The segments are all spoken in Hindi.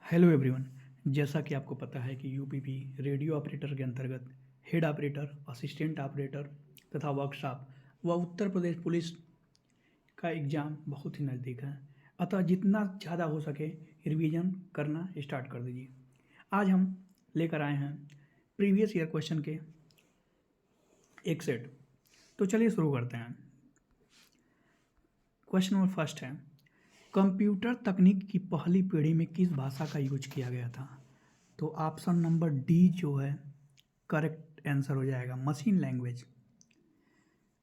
Hello everyone. जैसा कि आपको पता है कि यूपीपी रेडियो ऑपरेटर के अंतर्गत हेड ऑपरेटर, असिस्टेंट ऑपरेटर तथा वर्कशॉप व उत्तर प्रदेश पुलिस का एग्ज़ाम बहुत ही नज़दीक है। अतः जितना ज़्यादा हो सके रिवीजन करना स्टार्ट कर दीजिए। आज हम लेकर आए हैं प्रीवियस ईयर क्वेश्चन के एक सेट। तो चलिए शुरू करते हैं। क्वेश्चन नंबर फर्स्ट है, कंप्यूटर तकनीक की पहली पीढ़ी में किस भाषा का यूज किया गया था? तो ऑप्शन नंबर डी जो है करेक्ट आंसर हो जाएगा, मशीन लैंग्वेज।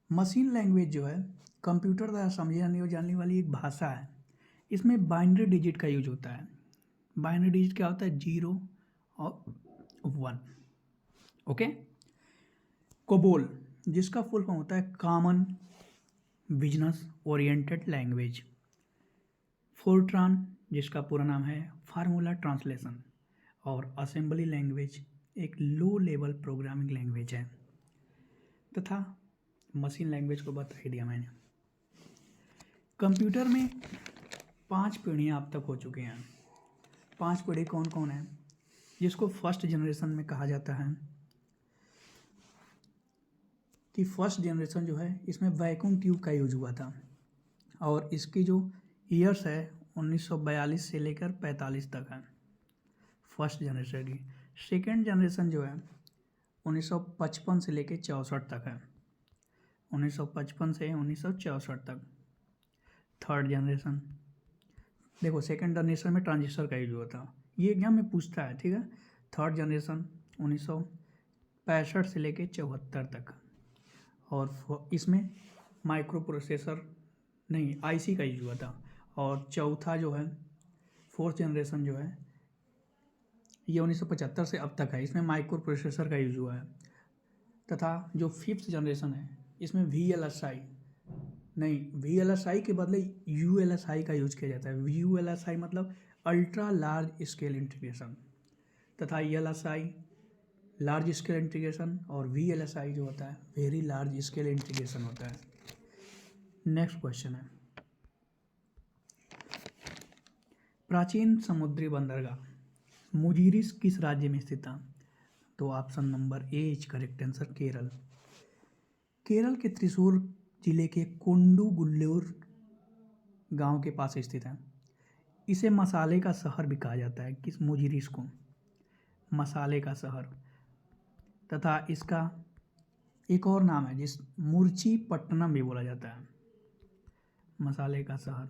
मशीन लैंग्वेज जो है कंप्यूटर द्वारा समझी जाने वाली एक भाषा है। इसमें बाइनरी डिजिट का यूज होता है। बाइनरी डिजिट क्या होता है? 0 और 1। ओके। कोबोल जिसका फुल फॉर्म होता है common business oriented language. Fortran जिसका पूरा नाम है फार्मूला ट्रांसलेशन। और असेंबली लैंग्वेज एक लो लेवल प्रोग्रामिंग लैंग्वेज है। तथा मशीन लैंग्वेज को बता ही दिया मैंने। कंप्यूटर में 5 पीढ़ियाँ अब तक हो चुकी हैं। 5 पीढ़ी कौन कौन है? जिसको फर्स्ट जनरेशन में कहा जाता है कि फर्स्ट जनरेशन जो है इसमें वैक्यूम ट्यूब का यूज हुआ था। और इसकी जो ईयर्स है 1942 से लेकर 45 तक है फर्स्ट जनरेशन की। सेकेंड जनरेशन जो है 1955 से लेकर 64 तक है। 1955 से 1964 तक थर्ड जनरेशन। देखो सेकेंड जनरेशन में ट्रांजिस्टर का यूज हुआ था, ये एग्जाम में पूछता है, ठीक है। थर्ड जनरेशन 1965 से लेकर 74 तक। और इसमें माइक्रो प्रोसेसर नहीं आईसी का यूज हुआ था। और चौथा जो है फोर्थ जनरेशन जो है ये 1975 से अब तक है, इसमें माइक्रो प्रोसेसर का यूज हुआ है। तथा जो फिफ्थ जनरेशन है इसमें VLSI नहीं, VLSI के बदले ULSI का यूज किया जाता है। ULSI मतलब अल्ट्रा लार्ज स्केल इंटीग्रेशन। तथा LSI लार्ज स्केल इंटीग्रेशन और VLSI जो होता है वेरी लार्ज स्केल इंटीग्रेशन होता है। नेक्स्ट क्वेश्चन है, प्राचीन समुद्री बंदरगाह मुजीरिस किस राज्य में स्थित था? तो option number A is correct answer, Kerala. Kerala के त्रिशूर जिले के कोंडुगुल्लूर गांव के पास स्थित है। इसे मसाले का शहर भी कहा जाता है। किस मुजीरिस को? मसाले का शहर। तथा इसका एक और नाम है जिस मुर्ची पट्टनम भी बोला जाता है। मसाले का शहर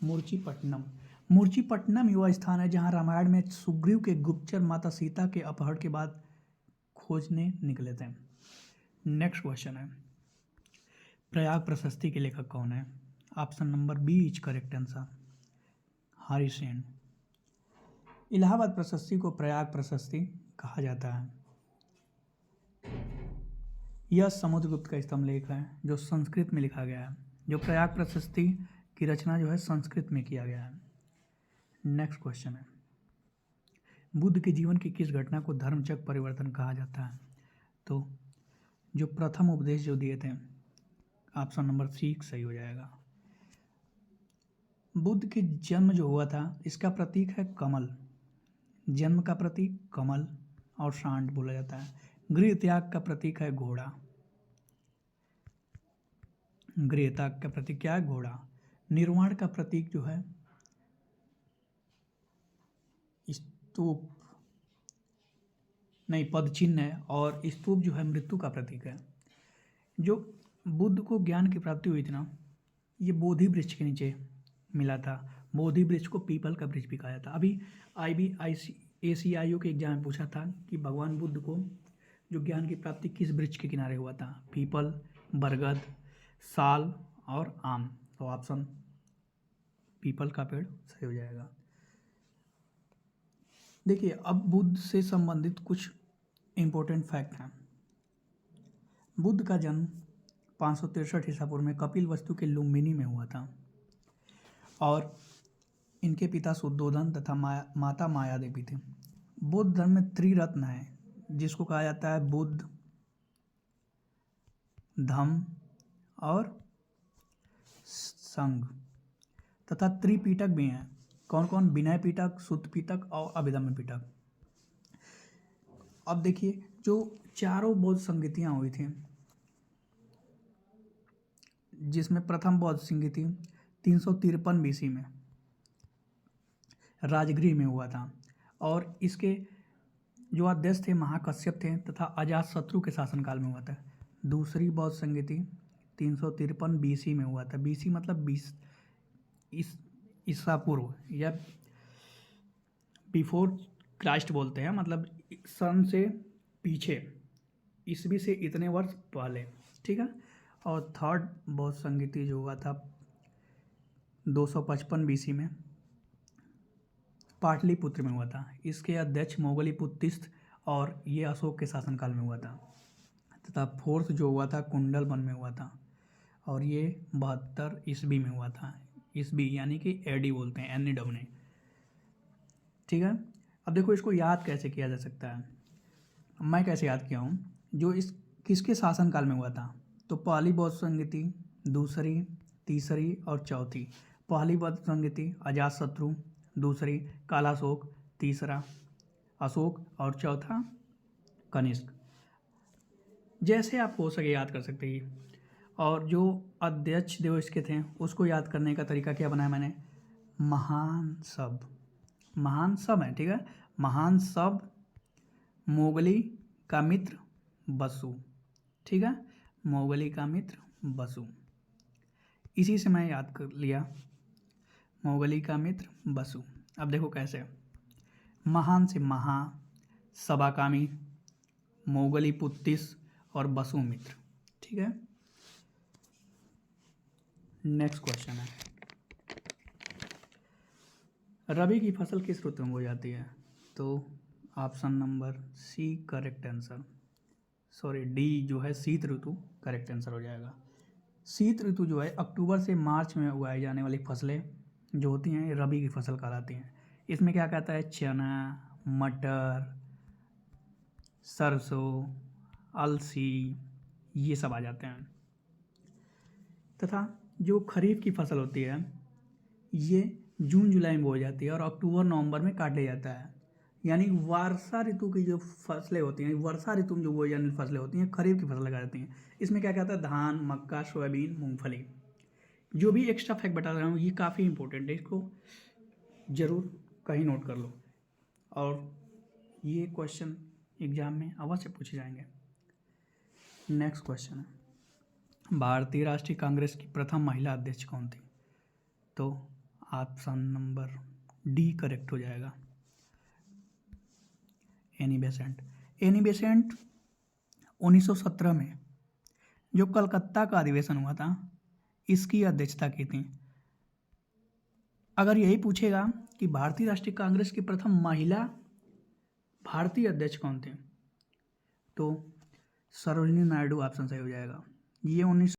मूर्चिपट्टनम। मूर्चिपट्टनम वह स्थान है जहाँ रामायण में सुग्रीव के गुप्तचर माता सीता के अपहरण के बाद खोजने निकले थे। नेक्स्ट क्वेश्चन है, प्रयाग प्रशस्ति के लेखक कौन है? Option number B is correct answer, Harishena. Allahabad Prashasti को प्रयाग प्रशस्ति कहा जाता है। यह समुद्रगुप्त का स्तंभलेख है जो संस्कृत में लिखा गया है। जो प्रयाग प्रशस्ति की रचना जो है संस्कृत में किया गया है। नेक्स्ट क्वेश्चन है, बुद्ध के जीवन की किस घटना को धर्मचक्र परिवर्तन कहा जाता है? तो जो प्रथम उपदेश जो दिए थे, ऑप्शन नंबर सी सही हो जाएगा। बुद्ध के जन्म जो हुआ था इसका प्रतीक है कमल। जन्म का प्रतीक कमल और सांड बोला जाता है। गृह त्याग का प्रतीक है घोड़ा। गृह त्याग का प्रतीक क्या है? घोड़ा। निर्वाण का प्रतीक जो है स्तूप नहीं, पद चिन्ह है। और स्तूप जो है मृत्यु का प्रतीक है। जो बुद्ध को ज्ञान की प्राप्ति हुई थी ना, ये बोधि वृक्ष के नीचे मिला था। बोधि वृक्ष को पीपल का वृक्ष भी कहा जाता। अभी ACIO के एग्जाम में पूछा था कि भगवान बुद्ध को जो ज्ञान की प्राप्ति किस वृक्ष के किनारे हुआ था? पीपल, बरगद, साल और आम। तो ऑप्शन पीपल का पेड़ सही हो जाएगा। देखिए अब बुद्ध से संबंधित कुछ इम्पोर्टेंट फैक्ट हैं। बुद्ध का जन्म 563 ईसा पूर्व में कपिल वस्तु के लुम्बिनी में हुआ था। और इनके पिता शुद्धोधन तथा माता माया देवी थे। बौद्ध धर्म में त्रिरत्न है जिसको कहा जाता है बुद्ध, धम्म और संघ। तथा त्रिपिटक भी हैं कौन कौन? विनय पिटक, सुत पिटक और अभिदन्य पिटक। अब देखिए जो चारों बौद्ध संगीतियाँ हुई थी, जिसमें प्रथम बौद्ध संगीति 353 BC में राजगृह में हुआ था और इसके जो अध्यक्ष थे महाकश्यप थे तथा अजातशत्रु के शासनकाल में हुआ था। दूसरी बौद्ध संगीति 353 BC में हुआ था। BC मतलब 20 ईसा पूर्व या बिफोर क्राइस्ट बोलते हैं, मतलब सन से पीछे, ईस्वी से इतने वर्ष पहले, ठीक है। और थर्ड बौद्ध संगीति जो हुआ था 255 BC में पाटलिपुत्र में हुआ था। इसके अध्यक्ष मोगलीपुत्तिस्त और ये अशोक के शासनकाल में हुआ था। तथा फोर्थ जो हुआ था कुंडलवन में हुआ था और ये 72 ईस्वी में हुआ था। ईस्वी यानी कि AD बोलते हैं, एनी डबने, ठीक है। अब देखो इसको याद कैसे किया जा सकता है। मैं कैसे याद किया हूँ, जो इस किसके शासनकाल में हुआ था, तो पहली बौद्ध संगीति, दूसरी, तीसरी और चौथी। पहली बौद्ध संगीति अजातशत्रु, दूसरी कालाशोक, तीसरा अशोक और चौथा कनिष्क। जैसे आप हो सके याद कर सकते हैं। और जो अध्यक्ष जो इसके थे उसको याद करने का तरीका क्या बनाया मैंने, महान सब, महान सब है, ठीक है। महान सब मोगली का मित्र बसु, ठीक है, मोगली का मित्र बसु, इसी से मैं याद कर लिया, मोगली का मित्र बसु। अब देखो कैसे, महान से महा, सबाकामी, मोगली पुत्तिस और बसु मित्र, ठीक है। नेक्स्ट क्वेश्चन है, रबी की फसल किस ऋतु में बोई जाती है, तो option number C correct answer, sorry D जो है शीत ऋतु करेक्ट आंसर हो जाएगा। शीत ऋतु जो है अक्टूबर से मार्च में उगाई जाने वाली फसलें जो होती हैं रबी की फसल कहलाती हैं। इसमें क्या कहता है, चना, मटर, सरसों, अलसी, ये सब आ जाते हैं। तथा जो खरीफ की फसल होती है ये जून जुलाई में बोई जाती है और अक्टूबर नवंबर में काट लिया जाता है। यानी वर्षा ऋतु की जो फसलें होती हैं, वर्षा ऋतु में जो बोई जाने वाली फसलें होती हैं खरीफ की फसल लगाई जाती हैं। इसमें क्या कहता है, धान, मक्का, सोयाबीन, मूंगफली। जो भी एक्स्ट्रा फैक्ट बता रहा हूँ ये काफ़ी इंपॉर्टेंट है, इसको ज़रूर कहीं नोट कर लो और ये क्वेश्चन एग्जाम में अवश्य पूछे जाएंगे। नेक्स्ट क्वेश्चन है, भारतीय राष्ट्रीय कांग्रेस की प्रथम महिला अध्यक्ष कौन थी, तो ऑप्शन नंबर डी करेक्ट हो जाएगा, एनी बेसेंट। एनी बेसेंट 1917 में जो कलकत्ता का अधिवेशन हुआ था इसकी अध्यक्षता की थी। अगर यही पूछेगा कि भारतीय राष्ट्रीय कांग्रेस की प्रथम महिला भारतीय अध्यक्ष कौन थे, तो सरोजिनी नायडू ऑप्शन सही हो जाएगा। ये 19